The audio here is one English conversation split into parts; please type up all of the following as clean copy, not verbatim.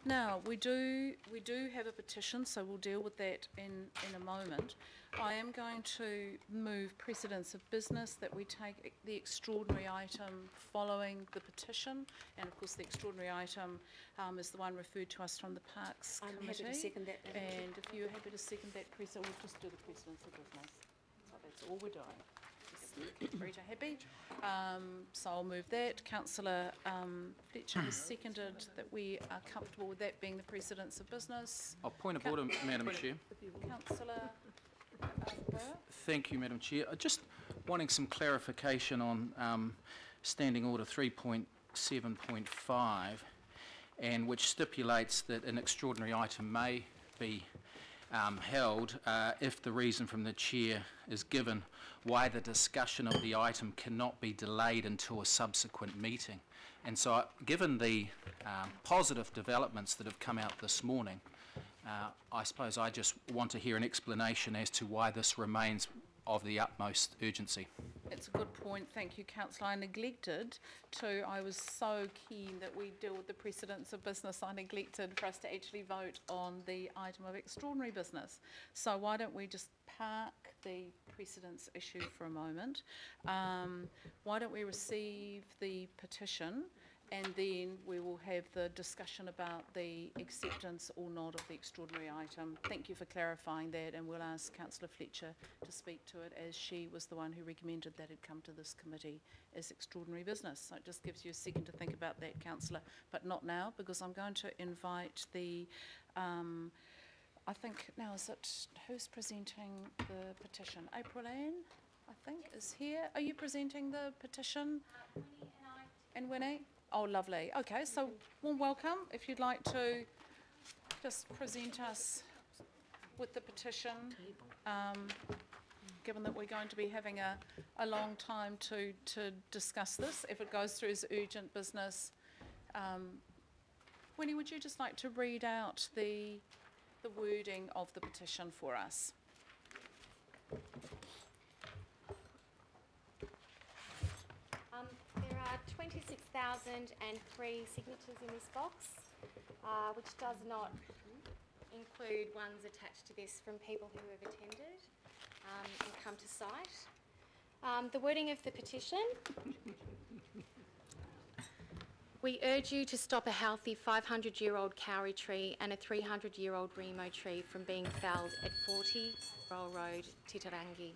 Now, we do have a petition, so we'll deal with that in a moment. I am going to move precedence of business that we take the extraordinary item following the petition, and of course the extraordinary item is the one referred to us from the Parks Committee. I'm happy to second that. And if you're happy to second that, we'll just do the precedence of business. So that's all we're doing. Rita, happy? So I'll move that. Councillor Fletcher has seconded that we are comfortable with that being the precedence of business. Point of order, Madam Chair. Councillor Burr. Thank you, Madam Chair. Just wanting some clarification on Standing Order 3.7.5, and which stipulates that an extraordinary item may be held if the reason from the Chair is given why the discussion of the item cannot be delayed until a subsequent meeting. And so given the positive developments that have come out this morning, I suppose I just want to hear an explanation as to why this remains of the utmost urgency. It's a good point, thank you, Councillor. I neglected to, I was so keen that we deal with the precedence of business, I neglected for us to actually vote on the item of extraordinary business. So why don't we just park the precedence issue for a moment? Why don't we receive the petition, and then we will have the discussion about the acceptance or not of the extraordinary item. Thank you for clarifying that, and we'll ask Councillor Fletcher to speak to it, as she was the one who recommended that it come to this committee as extraordinary business. So it just gives you a second to think about that, Councillor, but not now, because I'm going to invite the, I think now is it, who's presenting the petition? April Ann, I think, is here. Are you presenting the petition? Winnie and Winnie? Oh, lovely. Okay, so warm welcome. If you'd like to just present us with the petition, given that we're going to be having a long time to discuss this, if it goes through as urgent business. Winnie, would you just like to read out the wording of the petition for us? There are 26,003 signatures in this box, which does not include ones attached to this from people who have attended and come to site. The wording of the petition: we urge you to stop a healthy 500-year-old kauri tree and a 300-year-old remo tree from being felled at 40 Roll Road, Titirangi.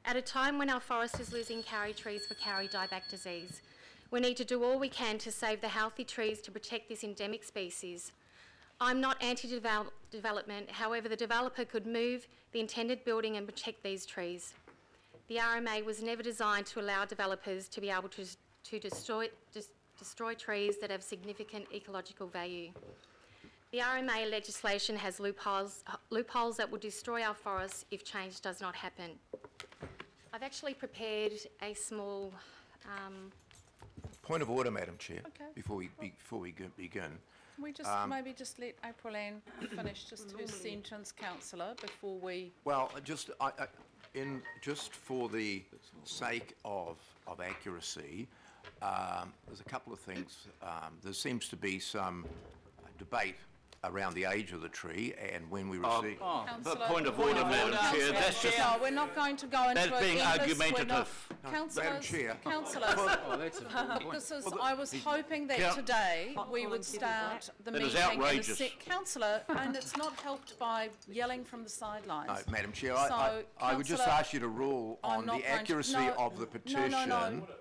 At a time when our forest is losing kauri trees for kauri dieback disease, we need to do all we can to save the healthy trees to protect this endemic species. I'm not anti-development, however the developer could move the intended building and protect these trees. The RMA was never designed to allow developers to be able to destroy trees that have significant ecological value. The RMA legislation has loopholes that will destroy our forests if change does not happen. I've actually prepared a small... Point of order, Madam Chair, okay. before we begin. Can we just maybe just let April Ann finish just her sentence, Councillor, before we... Well, just for the sake of accuracy, there's a couple of things. There seems to be some debate around the age of the tree, and when we receive... Point of order, Madam Chair. That's just... No, we're not going to go into... That's being argumentative. Madam Chair. Councillors, I was hoping that today we would start the meeting... It is outrageous. Councillor, and it's not helped by yelling from the sidelines. No, Madam Chair, I would just ask you to rule on the accuracy of the petition.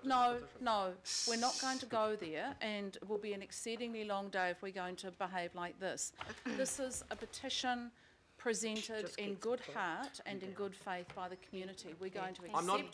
No, we're not going to go there, and it will be an exceedingly long day if we're going to behave like this. This is a petition presented in good heart and in good faith by the community. We're going to accept, I'm not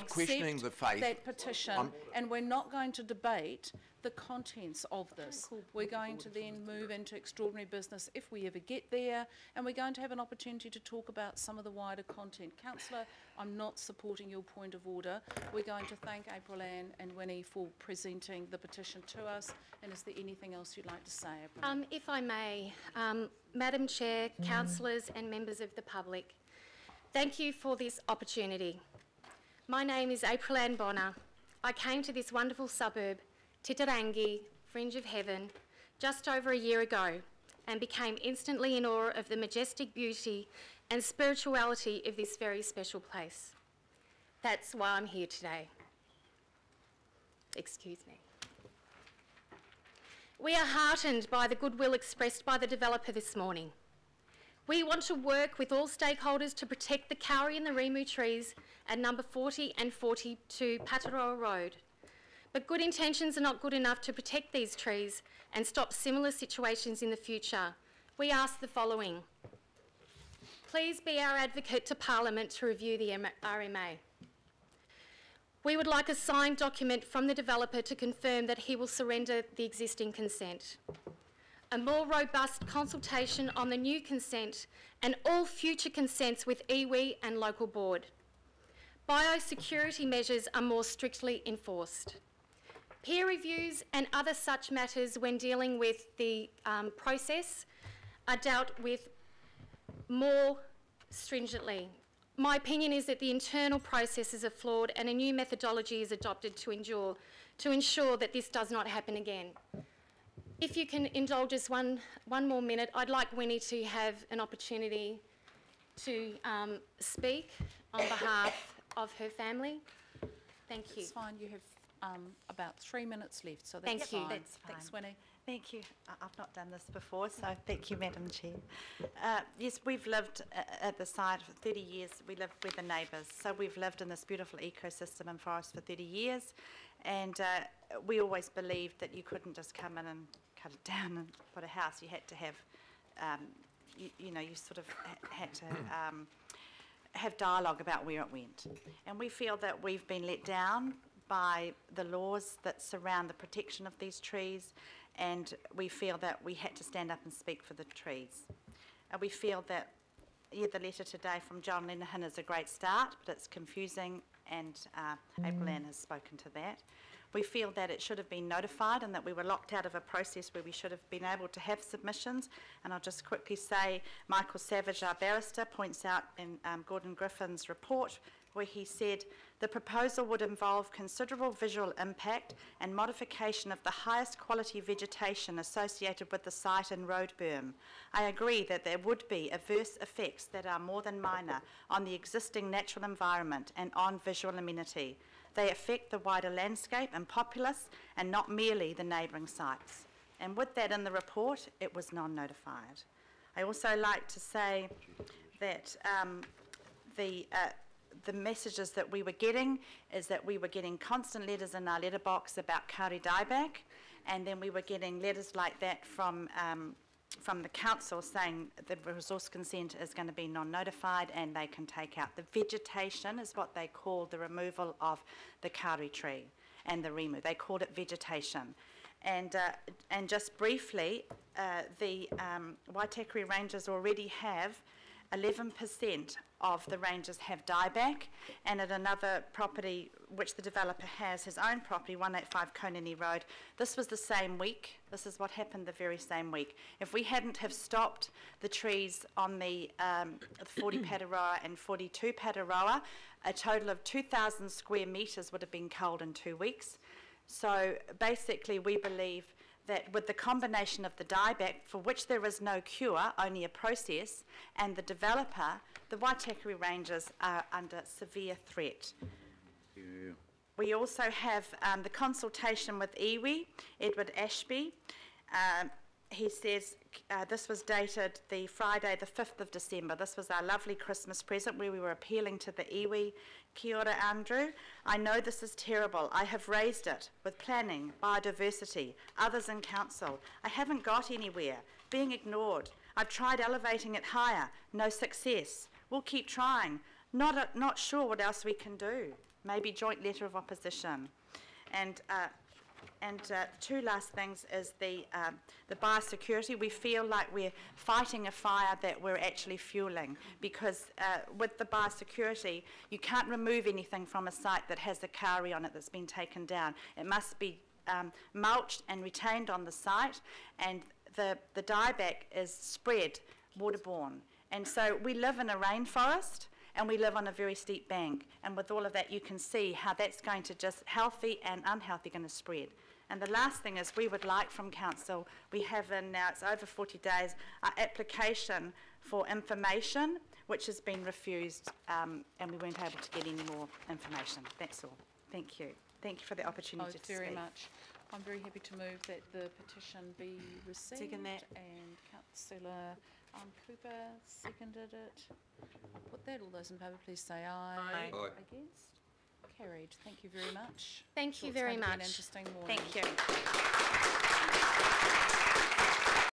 questioning the faith. That petition, and we're not going to debate the contents of this. We're going to then move into extraordinary business if we ever get there, and we're going to have an opportunity to talk about some of the wider content. Councillor, I'm not supporting your point of order. We're going to thank April Ann and Winnie for presenting the petition to us, and is there anything else you'd like to say, April? If I may, Madam Chair, councillors and members of the public, thank you for this opportunity. My name is April Ann Bonner. I came to this wonderful suburb, Titirangi, fringe of heaven just over a year ago and became instantly in awe of the majestic beauty and spirituality of this very special place. That's why I'm here today. Excuse me. We are heartened by the goodwill expressed by the developer this morning. We want to work with all stakeholders to protect the kauri and the rimu trees at number 40 and 42 Pataroa Road. But good intentions are not good enough to protect these trees and stop similar situations in the future. We ask the following. Please be our advocate to Parliament to review the RMA. We would like a signed document from the developer to confirm that he will surrender the existing consent. A more robust consultation on the new consent and all future consents with iwi and local board. Biosecurity measures are more strictly enforced. Peer reviews and other such matters when dealing with the process are dealt with more stringently. My opinion is that the internal processes are flawed and a new methodology is adopted to ensure that this does not happen again. If you can indulge us one more minute, I'd like Winnie to have an opportunity to speak on behalf of her family. Thank you. It's fine, you have about 3 minutes left, so that's Thank you. fine. That's fine. Thanks, Winnie. Thank you. I've not done this before, so thank you, Madam Chair. Yes, we've lived at the site for 30 years. We're the neighbours, so we've lived in this beautiful ecosystem and forest for 30 years, and we always believed that you couldn't just come in and cut it down and put a house. You had to have, you sort of had to have dialogue about where it went. And we feel that we've been let down by the laws that surround the protection of these trees, and we feel that we had to stand up and speak for the trees. We feel that the letter today from John Lenihan is a great start, but it's confusing, and April Ann has spoken to that. We feel that it should have been notified and that we were locked out of a process where we should have been able to have submissions. And I'll just quickly say, Michael Savage, our barrister, points out in Gordon Griffin's report where he said, the proposal would involve considerable visual impact and modification of the highest quality vegetation associated with the site and road berm. I agree that there would be adverse effects that are more than minor on the existing natural environment and on visual amenity. They affect the wider landscape and populace and not merely the neighbouring sites. And with that in the report, it was non-notified. I also like to say that the messages that we were getting is that we were getting constant letters in our letterbox about kauri dieback, and then we were getting letters like that from the council saying the resource consent is going to be non-notified and they can take out the vegetation, is what they call the removal of the kauri tree and the rimu. They called it vegetation. And just briefly, the Waitakere Rangers already have 11% of the ranges have dieback, and at another property which the developer has, his own property, 185 Konini Road, this was the same week. This is what happened the very same week. If we hadn't have stopped the trees on the 40 Pataroa and 42 Pataroa, a total of 2,000 square metres would have been culled in 2 weeks. So basically we believe that with the combination of the dieback, for which there is no cure, only a process, and the developer, the Waitakere Rangers are under severe threat. We also have the consultation with iwi, Edward Ashby. He says, this was dated the Friday, the 5th of December. This was our lovely Christmas present where we were appealing to the iwi. Kia ora, Andrew. I know this is terrible. I have raised it with planning, biodiversity, others in council. I haven't got anywhere. Being ignored. I've tried elevating it higher. No success. We'll keep trying. Not sure what else we can do. Maybe joint letter of opposition. And two last things is the biosecurity. We feel like we're fighting a fire that we're actually fueling, because with the biosecurity, you can't remove anything from a site that has a kauri on it that's been taken down. It must be mulched and retained on the site, and the dieback is spread waterborne. And so we live in a rainforest, and we live on a very steep bank. And with all of that, you can see how that's going to just, healthy and unhealthy, going to spread. And the last thing is we would like from council, we have in now, it's over 40 days, our application for information, which has been refused, and we weren't able to get any more information. That's all. Thank you. Thank you for the opportunity to speak. Very much. I'm very happy to move that the petition be received. Second that. And Councillor Cooper seconded it. Put that. All those in favour, please say aye. Aye. Aye. Against? Carried. Thank you very much. Thank you Sure, it's very going to be an much. interesting morning. Thank you.